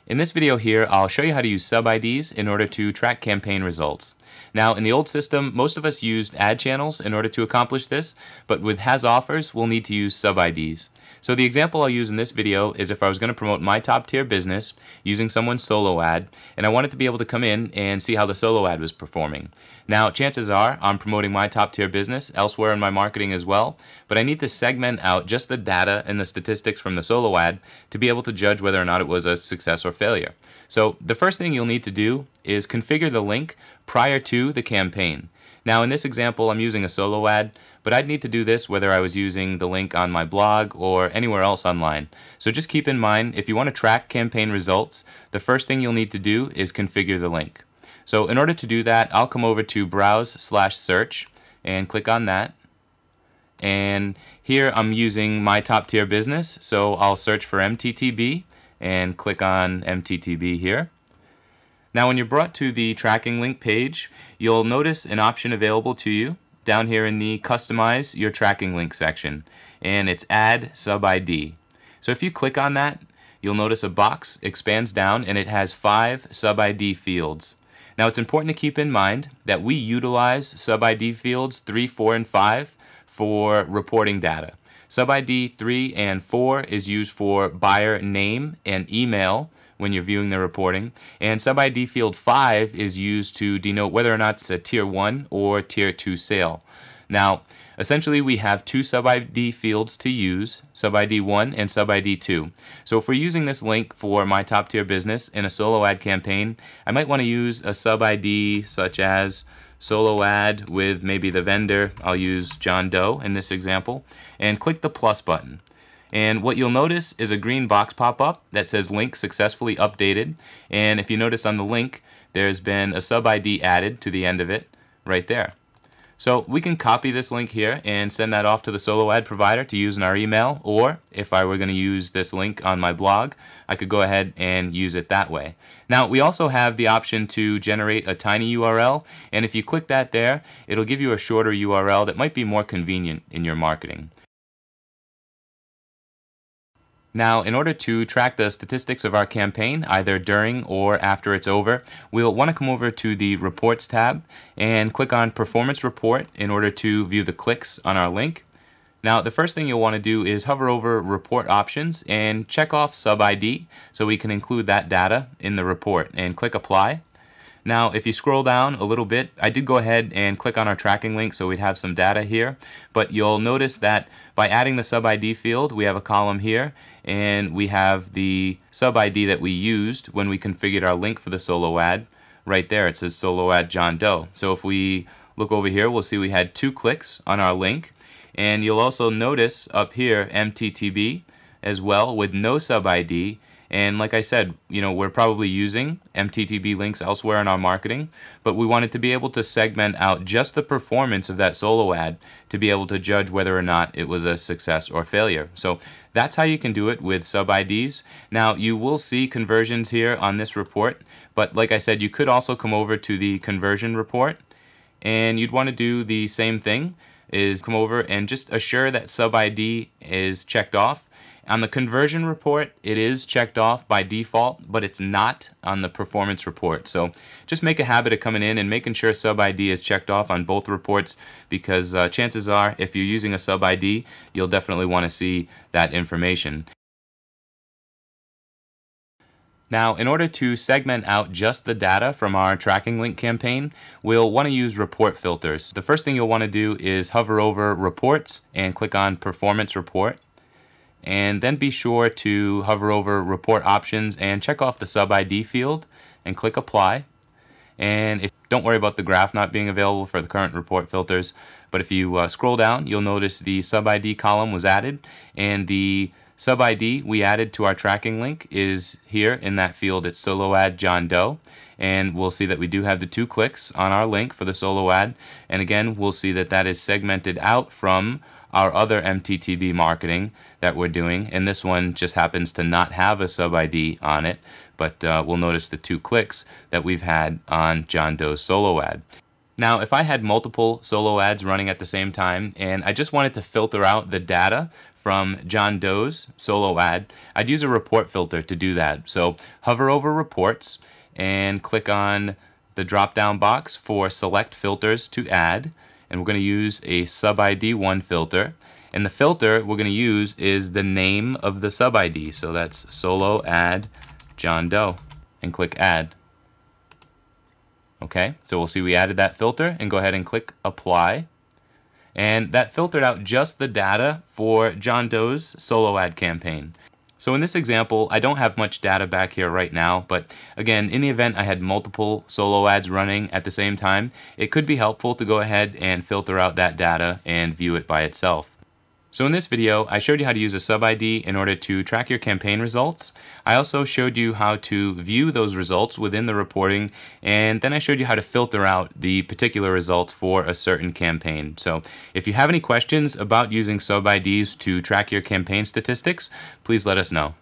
In this video here, I'll show you how to use sub-IDs in order to track campaign results. Now, in the old system, most of us used ad channels in order to accomplish this, but with Has Offers, we'll need to use sub-IDs. So the example I'll use in this video is if I was going to promote my top tier business using someone's solo ad, and I wanted to be able to come in and see how the solo ad was performing. Now, chances are I'm promoting my top tier business elsewhere in my marketing as well, but I need to segment out just the data and the statistics from the solo ad to be able to judge whether or not it was a success or failure. So the first thing you'll need to do is configure the link prior to the campaign. Now in this example I'm using a solo ad, but I'd need to do this whether I was using the link on my blog or anywhere else online. So just keep in mind, if you want to track campaign results, the first thing you'll need to do is configure the link. So in order to do that, I'll come over to Browse/Search and click on that. And here I'm using my top tier business, so I'll search for MTTB and click on MTTB here. Now when you're brought to the tracking link page, you'll notice an option available to you down here in the Customize Your Tracking Link section, and it's Add Sub-ID. So if you click on that, you'll notice a box expands down and it has 5 sub-ID fields. Now it's important to keep in mind that we utilize sub-ID fields 3, 4, and 5 for reporting data. Sub-ID 3 and 4 is used for buyer name and email when you're viewing the reporting, and sub-ID field 5 is used to denote whether or not it's a tier 1 or tier 2 sale. Now essentially we have 2 sub-ID fields to use, sub-ID 1 and sub-ID 2. So if we're using this link for my top tier business in a solo ad campaign, I might want to use a sub-ID such as solo ad with maybe the vendor. I'll use John Doe in this example, and click the plus button. And what you'll notice is a green box pop up that says link successfully updated, and if you notice on the link there's been a sub-ID added to the end of it right there. So we can copy this link here and send that off to the solo ad provider to use in our email, or if I were going to use this link on my blog, I could go ahead and use it that way. Now we also have the option to generate a tiny URL, and if you click that there, it'll give you a shorter URL that might be more convenient in your marketing. Now, in order to track the statistics of our campaign, either during or after it's over, we'll want to come over to the Reports tab and click on Performance Report in order to view the clicks on our link. Now, the first thing you'll want to do is hover over Report Options and check off Sub-ID so we can include that data in the report, and click Apply. Now, if you scroll down a little bit, I did go ahead and click on our tracking link so we'd have some data here, but you'll notice that by adding the sub-ID field, we have a column here, and we have the sub-ID that we used when we configured our link for the solo ad. Right there, it says solo ad John Doe. So if we look over here, we'll see we had 2 clicks on our link, and you'll also notice up here MTTB as well with no sub-ID. And like I said, we're probably using MTTB links elsewhere in our marketing, but we wanted to be able to segment out just the performance of that solo ad to be able to judge whether or not it was a success or failure. So that's how you can do it with sub-IDs. Now you will see conversions here on this report, but like I said, you could also come over to the conversion report, and you'd want to do the same thing, is come over and just assure that sub-ID is checked off. On the conversion report, it is checked off by default, but it's not on the performance report. So just make a habit of coming in and making sure sub-ID is checked off on both reports, because chances are if you're using a sub-ID, you'll definitely want to see that information. Now, in order to segment out just the data from our tracking link campaign, we'll want to use report filters. The first thing you'll want to do is hover over Reports and click on Performance Report. And then be sure to hover over Report Options and check off the sub-ID field and click Apply. And don't worry about the graph not being available for the current report filters, but if you scroll down, you'll notice the sub-ID column was added, and the sub-ID we added to our tracking link is here in that field. It's solo ad John Doe, and we'll see that we do have the 2 clicks on our link for the solo ad, and again we'll see that that is segmented out from our other MTTB marketing that we're doing, and this one just happens to not have a sub-ID on it, but we'll notice the 2 clicks that we've had on John Doe's solo ad. Now, if I had multiple solo ads running at the same time and I just wanted to filter out the data from John Doe's solo ad, I'd use a report filter to do that. So hover over reports and click on the drop down box for select filters to add, and we're going to use a sub ID 1 filter, and the filter we're going to use is the name of the sub ID. So that's solo ad John Doe, and click add. Okay, so we'll see we added that filter, and go ahead and click apply. And that filtered out just the data for John Doe's solo ad campaign. So in this example, I don't have much data back here right now, but again, in the event I had multiple solo ads running at the same time, it could be helpful to go ahead and filter out that data and view it by itself. So in this video, I showed you how to use a sub ID in order to track your campaign results. I also showed you how to view those results within the reporting, and then I showed you how to filter out the particular results for a certain campaign. So if you have any questions about using sub IDs to track your campaign statistics, please let us know.